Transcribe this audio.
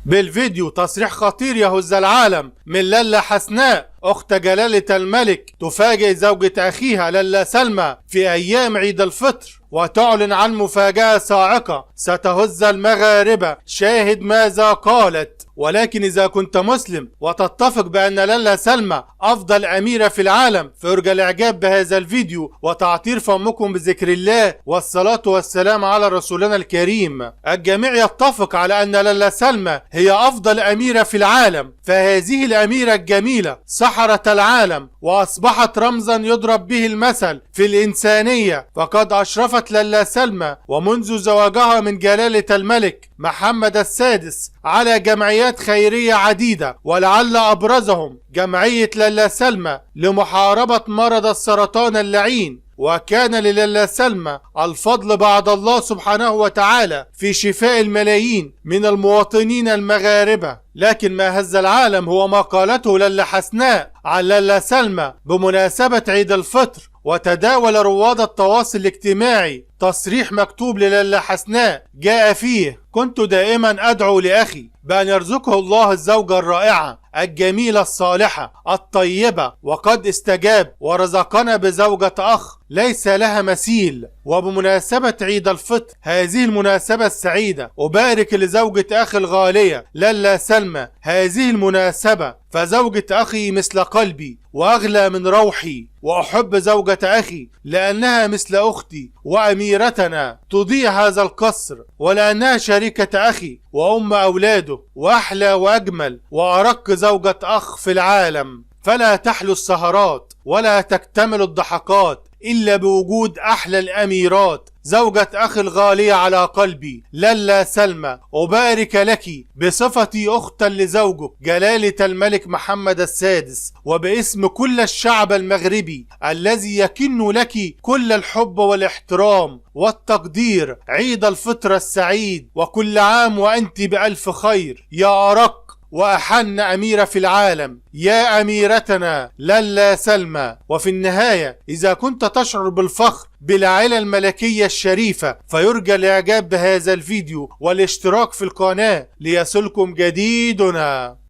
بالفيديو تصريح خطير يهز العالم من لالا حسناء أخت جلالة الملك، تفاجئ زوجة أخيها لالا سلمى في أيام عيد الفطر وتعلن عن مفاجأة صاعقة ستهز المغاربة. شاهد ماذا قالت. ولكن إذا كنت مسلم وتتفق بأن لالا سلمى أفضل أميرة في العالم فيرجى الإعجاب بهذا الفيديو وتعطير فمكم بذكر الله والصلاة والسلام على رسولنا الكريم. الجميع يتفق على أن لالا سلمى هي أفضل أميرة في العالم، فهذه الأميرة الجميلة سحرت العالم وأصبحت رمزا يضرب به المثل في الإنسانية. فقد أشرفت لالا سلمى ومنذ زواجها من جلالة الملك محمد السادس على جمعيات خيرية عديدة، ولعل أبرزهم جمعية لالا سلمى لمحاربة مرض السرطان اللعين. وكان للالا سلمى الفضل بعد الله سبحانه وتعالى في شفاء الملايين من المواطنين المغاربة. لكن ما هز العالم هو ما قالته لالا حسناء عن لالا سلمى بمناسبة عيد الفطر. وتداول رواد التواصل الاجتماعي تصريح مكتوب للالا حسناء جاء فيه: كنت دائما أدعو لأخي بأن يرزقه الله الزوجة الرائعة الجميلة الصالحة الطيبة، وقد استجاب ورزقنا بزوجة أخ ليس لها مثيل. وبمناسبة عيد الفطر هذه المناسبة السعيدة أبارك لزوجة أخي الغالية لالا سلمى هذه المناسبة، فزوجة أخي مثل قلبي وأغلى من روحي، وأحب زوجة أخي لأنها مثل أختي وأميرتنا تضيء هذا القصر، ولأنها شريكة أخي وأم أولاده وأحلى وأجمل وأرق زوجة أخ في العالم. فلا تحلو السهرات ولا تكتمل الضحكات إلا بوجود أحلى الأميرات زوجة أخي الغالية على قلبي لالا سلمى. أبارك لك بصفتي أختا لزوجك جلالة الملك محمد السادس وباسم كل الشعب المغربي الذي يكن لك كل الحب والاحترام والتقدير. عيد الفطر السعيد، وكل عام وأنت بألف خير يا أرق وأحن أميرة في العالم يا أميرتنا لالا سلمى. وفي النهاية إذا كنت تشعر بالفخر بالعائلة الملكية الشريفة فيرجى الإعجاب بهذا الفيديو والاشتراك في القناة ليصلكم جديدنا.